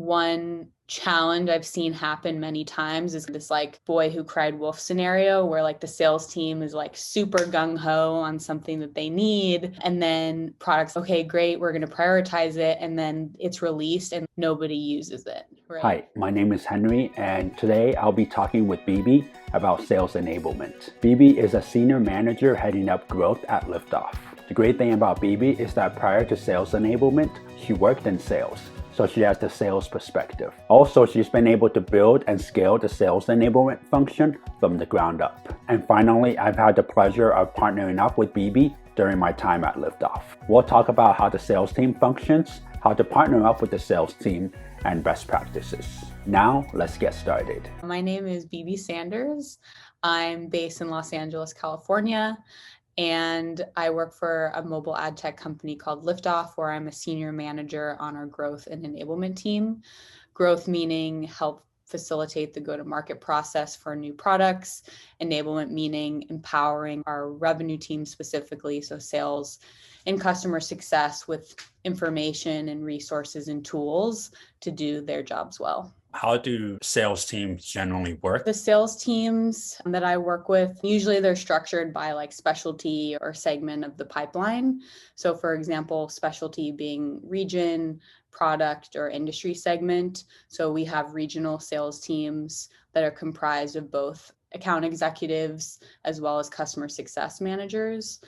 one challenge I've seen happen many times is this like boy who cried wolf scenario where like the sales team is like super gung-ho on something that they need. And then products, okay, great, we're going to prioritize it. And then it's released and nobody uses it. Right? Hi, my name is Henry, and today I'll be talking with Beebe about sales enablement. Beebe is a senior manager heading up growth at Liftoff. The great thing about Beebe is that prior to sales enablement, she worked in sales, so she has the sales perspective. Also, she's been able to build and scale the sales enablement function from the ground up. And finally, I've had the pleasure of partnering up with Beebe during my time at Liftoff. We'll talk about how the sales team functions, how to partner up with the sales team, and best practices. Now, let's get started. My name is Beebe Sanders. I'm based in Los Angeles, California, and I work for a mobile ad tech company called Liftoff, where I'm a senior manager on our growth and enablement team. Growth meaning help facilitate the go-to-market process for new products. Enablement meaning empowering our revenue team specifically, so sales and customer success with information and resources and tools to do their jobs well. How do sales teams generally work? The sales teams that I work with, usually they're structured by like specialty or segment of the pipeline. So for example, specialty being region, product, or industry segment. So we have regional sales teams that are comprised of both account executives as well as customer success managers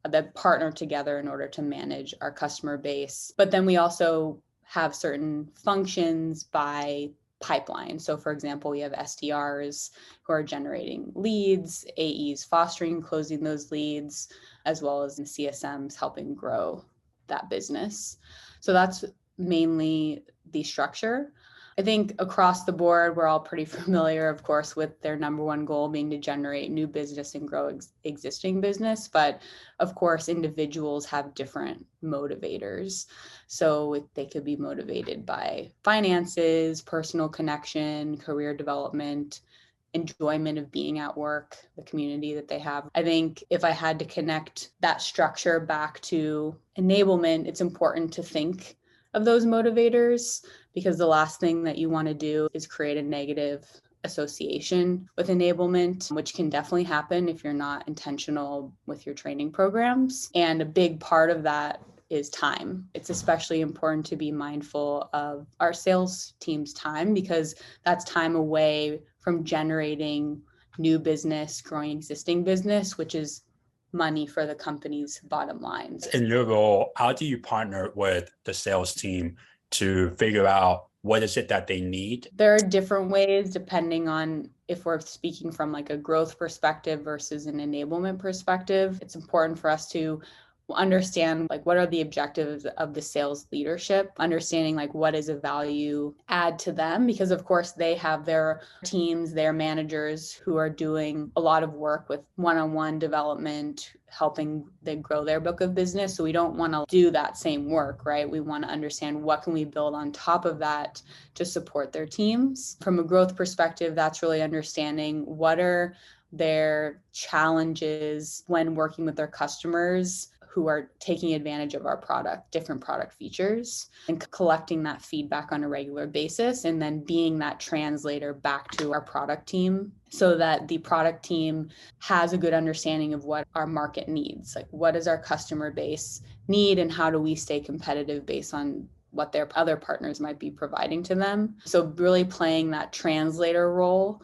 that partner together in order to manage our customer base. But then we also have certain functions by pipeline. So for example, we have SDRs who are generating leads, AEs fostering, closing those leads, as well as CSMs helping grow that business. So that's mainly the structure. I think across the board, we're all pretty familiar, of course, with their number one goal being to generate new business and grow existing business. But of course, individuals have different motivators. So they could be motivated by finances, personal connection, career development, enjoyment of being at work, the community that they have. I think if I had to connect that structure back to enablement, it's important to think of those motivators, because the last thing that you want to do is create a negative association with enablement, which can definitely happen if you're not intentional with your training programs. And a big part of that is time. It's especially important to be mindful of our sales team's time, because that's time away from generating new business, growing existing business, which is money for the company's bottom lines. In your role, how do you partner with the sales team to figure out what is it that they need? There are different ways depending on if we're speaking from like a growth perspective versus an enablement perspective. It's important for us to understand like what are the objectives of the sales leadership, understanding like what is a value add to them, because of course they have their teams, their managers who are doing a lot of work with one-on-one development, helping them grow their book of business. So we don't want to do that same work, right? We want to understand what can we build on top of that to support their teams. From a growth perspective, that's really understanding what are their challenges when working with their customers who are taking advantage of our product, different product features, and collecting that feedback on a regular basis, and then being that translator back to our product team so that the product team has a good understanding of what our market needs. Like, what does our customer base need, and how do we stay competitive based on what their other partners might be providing to them? So really playing that translator role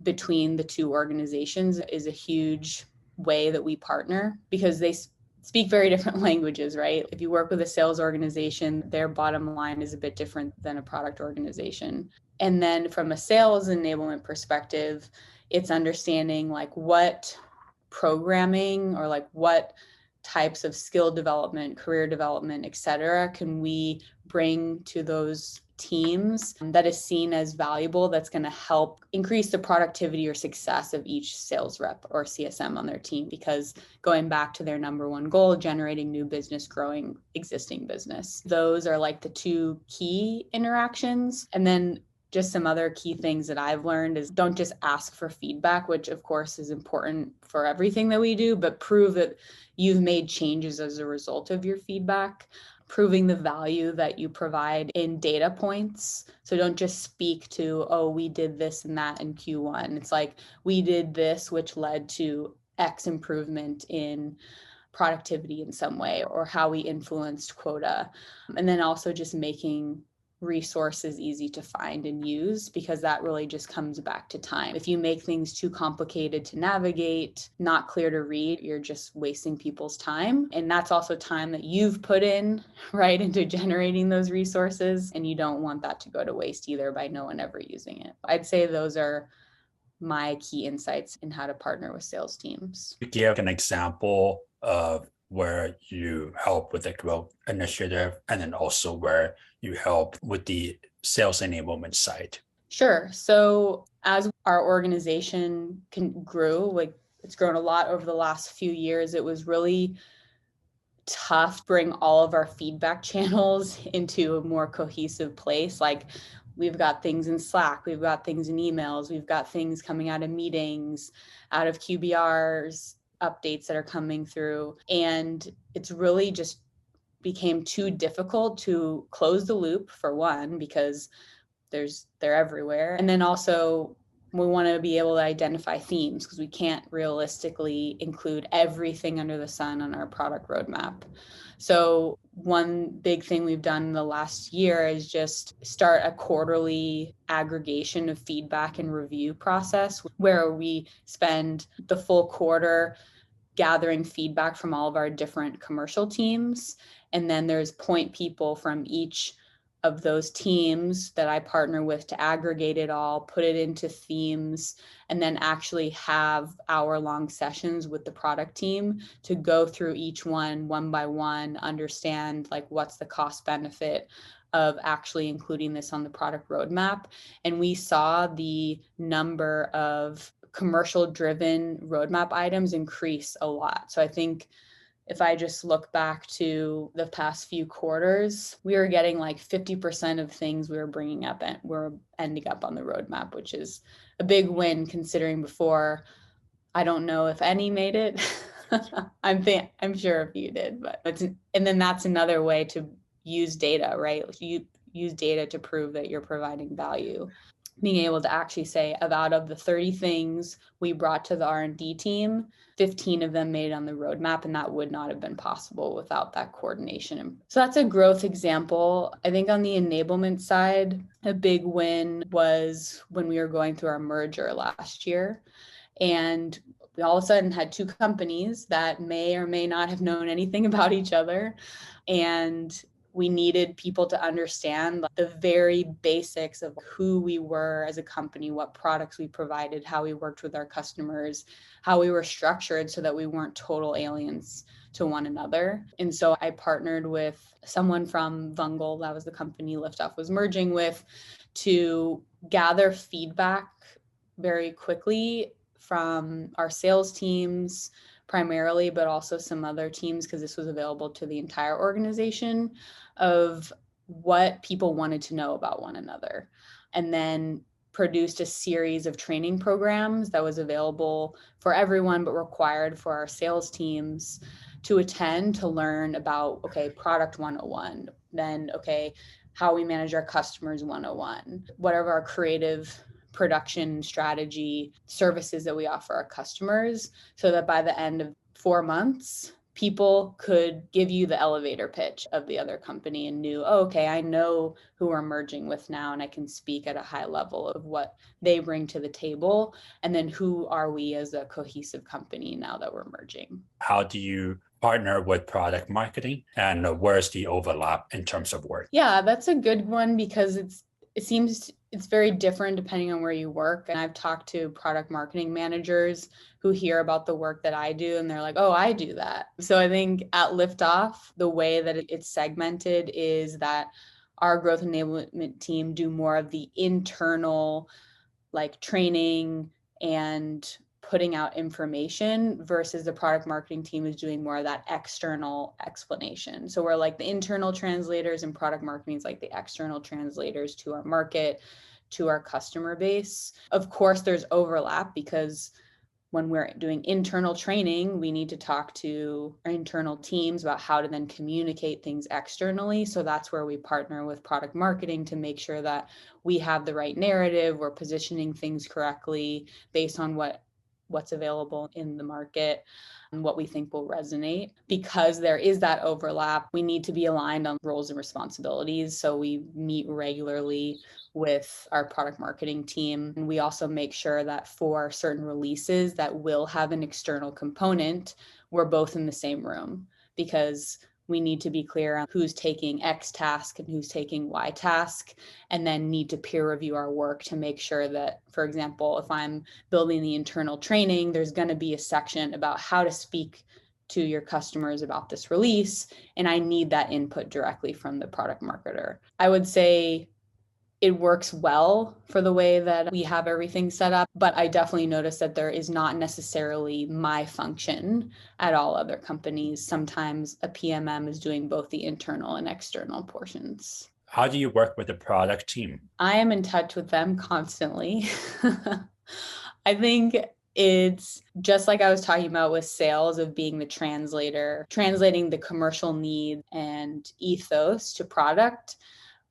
between the two organizations is a huge way that we partner, because they speak very different languages, right? If you work with a sales organization, their bottom line is a bit different than a product organization. And then from a sales enablement perspective, it's understanding like what programming or like what types of skill development, career development, et cetera, can we bring to those teams that is seen as valuable, that's going to help increase the productivity or success of each sales rep or CSM on their team. Because going back to their number one goal, generating new business, growing existing business, those are like the two key interactions. And then just some other key things that I've learned is don't just ask for feedback, which of course is important for everything that we do, but prove that you've made changes as a result of your feedback. proving the value that you provide in data points. So don't just speak to, oh, we did this and that in Q1. It's like, we did this, which led to X improvement in productivity in some way, or how we influenced quota. And then also just making resources easy to find and use, because that really just comes back to time. If you make things too complicated to navigate, not clear to read, you're just wasting people's time. And that's also time that you've put in, right, into generating those resources. And you don't want that to go to waste either by no one ever using it. I'd say those are my key insights in how to partner with sales teams. Give an example of where you help with the growth initiative, and then also where you help with the sales enablement side. Sure. So as our organization grew, like it's grown a lot over the last few years, it was really tough to bring all of our feedback channels into a more cohesive place. Like, we've got things in Slack, we've got things in emails, we've got things coming out of meetings, out of QBRs, updates that are coming through. And it's really just became too difficult to close the loop, for one, because they're everywhere. And then also, we want to be able to identify themes, because we can't realistically include everything under the sun on our product roadmap. So one big thing we've done in the last year is just start a quarterly aggregation of feedback and review process, where we spend the full quarter gathering feedback from all of our different commercial teams. And then there's point people from each of those teams that I partner with to aggregate it all, put it into themes, and then actually have hour-long sessions with the product team to go through each one by one, understand like what's the cost benefit of actually including this on the product roadmap. And we saw the number of commercial-driven roadmap items increase a lot. So I think if I just look back to the past few quarters, we were getting like 50% of things we were bringing up and were ending up on the roadmap, which is a big win, considering before, I don't know if any made it. I'm sure a few did, but and then that's another way to use data, right? You use data to prove that you're providing value. Being able to actually say, out of the 30 things we brought to the R&D team, 15 of them made it on the roadmap, and that would not have been possible without that coordination. So that's a growth example. I think on the enablement side, a big win was when we were going through our merger last year. And we all of a sudden had two companies that may or may not have known anything about each other. And we needed people to understand the very basics of who we were as a company, what products we provided, how we worked with our customers, how we were structured so that we weren't total aliens to one another. And so I partnered with someone from Vungle, that was the company Liftoff was merging with, to gather feedback very quickly from our sales teams primarily, but also some other teams, because this was available to the entire organization, of what people wanted to know about one another. And then produced a series of training programs that was available for everyone, but required for our sales teams to attend, to learn about, okay, product 101, then, okay, how we manage our customers 101, whatever our creative production strategy services that we offer our customers, so that by the end of 4 months, people could give you the elevator pitch of the other company and knew, oh, okay, I know who we're merging with now, and I can speak at a high level of what they bring to the table. And then who are we as a cohesive company now that we're merging? How do you partner with product marketing, and where's the overlap in terms of work? Yeah, that's a good one, because it seems it's very different depending on where you work. And I've talked to product marketing managers who hear about the work that I do, and they're like, oh, I do that. So I think at Liftoff, the way that it's segmented is that our growth enablement team do more of the internal, like training and putting out information, versus the product marketing team is doing more of that external explanation. So we're like the internal translators, and product marketing is like the external translators to our market, to our customer base. Of course, there's overlap, because when we're doing internal training, we need to talk to our internal teams about how to then communicate things externally. So that's where we partner with product marketing to make sure that we have the right narrative, we're positioning things correctly based on what's available in the market and what we think will resonate. Because there is that overlap, we need to be aligned on roles and responsibilities. So we meet regularly with our product marketing team. And we also make sure that for certain releases that will have an external component, we're both in the same room, because we need to be clear on who's taking X task and who's taking Y task, and then need to peer review our work to make sure that, for example, if I'm building the internal training, there's going to be a section about how to speak to your customers about this release, and I need that input directly from the product marketer. I would say it works well for the way that we have everything set up, but I definitely notice that there is not necessarily my function at all other companies. Sometimes a PMM is doing both the internal and external portions. How do you work with the product team? I am in touch with them constantly. I think it's just like I was talking about with sales, of being the translator, translating the commercial need and ethos to product.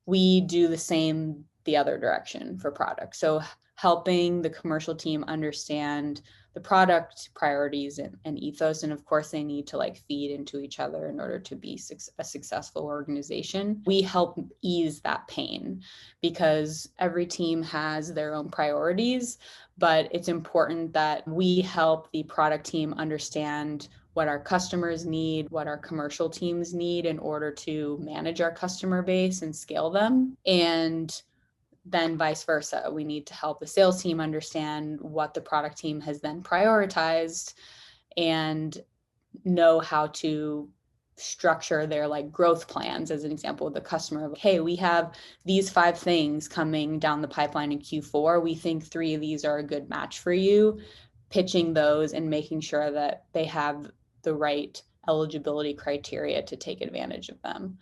We do the same the other direction for product. So helping the commercial team understand the product priorities and ethos. And of course, they need to like feed into each other in order to be a successful organization. We help ease that pain, because every team has their own priorities, but it's important that we help the product team understand what our customers need, what our commercial teams need in order to manage our customer base and scale them. And then vice versa, we need to help the sales team understand what the product team has then prioritized and know how to structure their like growth plans. As an example, with the customer, like, hey, we have these 5 things coming down the pipeline in Q4. We think 3 of these are a good match for you. Pitching those and making sure that they have the right eligibility criteria to take advantage of them.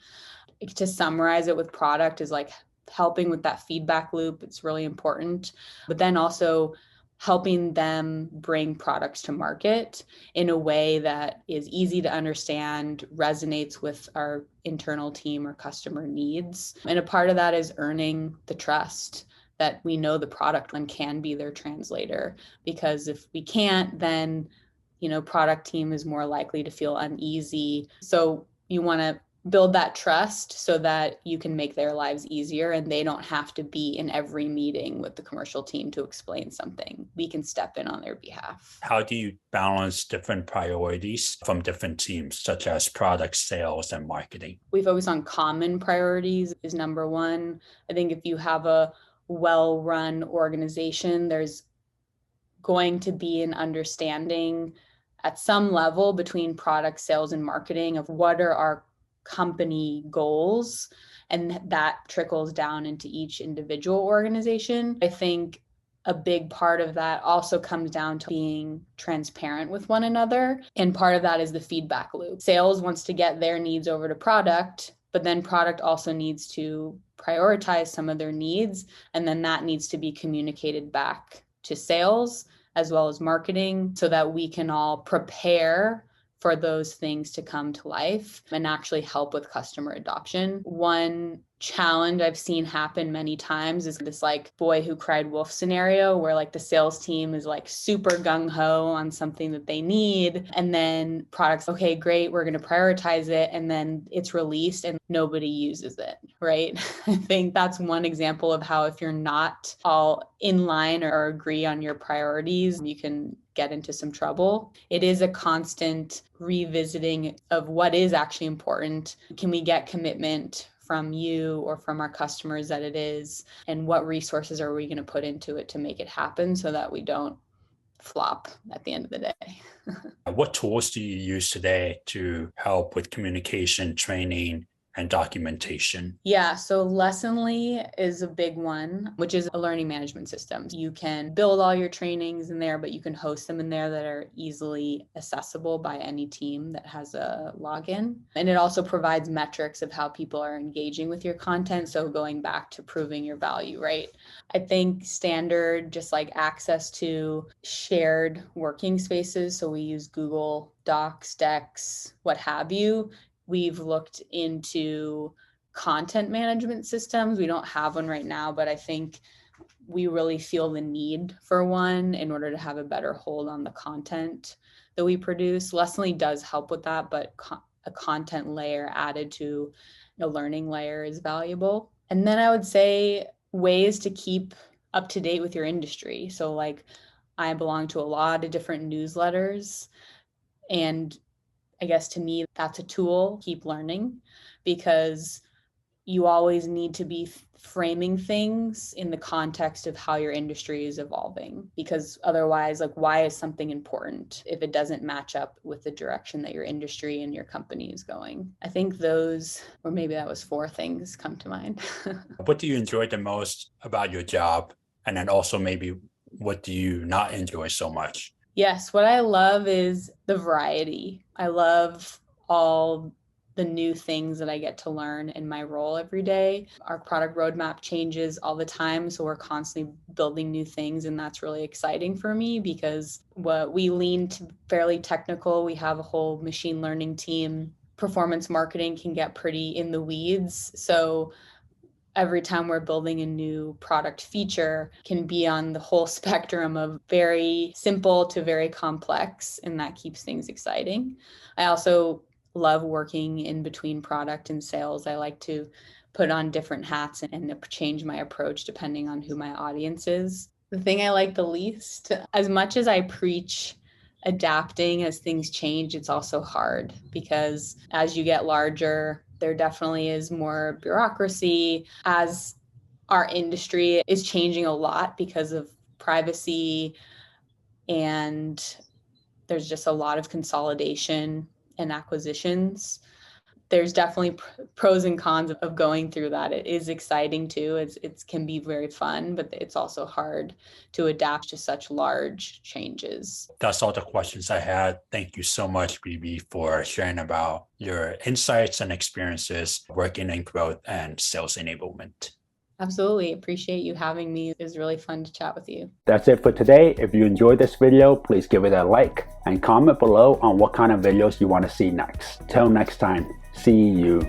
To summarize it with product is like helping with that feedback loop. It's really important, but then also helping them bring products to market in a way that is easy to understand, resonates with our internal team or customer needs. And a part of that is earning the trust that we know the product and can be their translator. Because if we can't, then, product team is more likely to feel uneasy. So you want to build that trust so that you can make their lives easier and they don't have to be in every meeting with the commercial team to explain something. We can step in on their behalf. How do you balance different priorities from different teams, such as product, sales, and marketing? We focus on common priorities is number one. I think if you have a well-run organization, there's going to be an understanding at some level between product, sales, and marketing of what are our company goals, and that trickles down into each individual organization. I think a big part of that also comes down to being transparent with one another. And part of that is the feedback loop. Sales wants to get their needs over to product, but then product also needs to prioritize some of their needs. And then that needs to be communicated back to sales as well as marketing so that we can all prepare for those things to come to life and actually help with customer adoption. One challenge I've seen happen many times is this like boy who cried wolf scenario, where like the sales team is like super gung-ho on something that they need, and then products, okay, great, we're going to prioritize it, and then it's released and nobody uses it, right? I think that's one example of how if you're not all in line or agree on your priorities, you can get into some trouble. It is a constant revisiting of what is actually important. Can we get commitment from you or from our customers that it is, and what resources are we going to put into it to make it happen so that we don't flop at the end of the day? What tools do you use today to help with communication, training, and documentation? Yeah, so Lessonly is a big one, which is a learning management system. You can build all your trainings in there, but you can host them in there that are easily accessible by any team that has a login. And it also provides metrics of how people are engaging with your content. So going back to proving your value, right? I think standard, just like access to shared working spaces. So we use Google Docs, Decks, what have you. We've looked into content management systems. We don't have one right now, but I think we really feel the need for one in order to have a better hold on the content that we produce. Lessonly does help with that, but a content layer added to a learning layer is valuable. And then I would say ways to keep up to date with your industry. So like I belong to a lot of different newsletters, and I guess to me, that's a tool, keep learning, because you always need to be framing things in the context of how your industry is evolving, because otherwise, like, why is something important if it doesn't match up with the direction that your industry and your company is going? I think those, or maybe that was 4 things come to mind. What do you enjoy the most about your job? And then also maybe what do you not enjoy so much? Yes, what I love is the variety. I love all the new things that I get to learn in my role every day. Our product roadmap changes all the time, so we're constantly building new things, and that's really exciting for me because what we lean to fairly technical. We have a whole machine learning team. Performance marketing can get pretty in the weeds, so every time we're building a new product feature can be on the whole spectrum of very simple to very complex, and that keeps things exciting. I also love working in between product and sales. I like to put on different hats and change my approach depending on who my audience is. The thing I like the least, as much as I preach adapting as things change, it's also hard because as you get larger, there definitely is more bureaucracy as our industry is changing a lot because of privacy, and there's just a lot of consolidation and acquisitions. There's definitely pros and cons of going through that. It is exciting too. It can be very fun, but it's also hard to adapt to such large changes. That's all the questions I had. Thank you so much, Beebe, for sharing about your insights and experiences working in growth and sales enablement. Absolutely. Appreciate you having me. It was really fun to chat with you. That's it for today. If you enjoyed this video, please give it a like and comment below on what kind of videos you want to see next. Till next time, see you.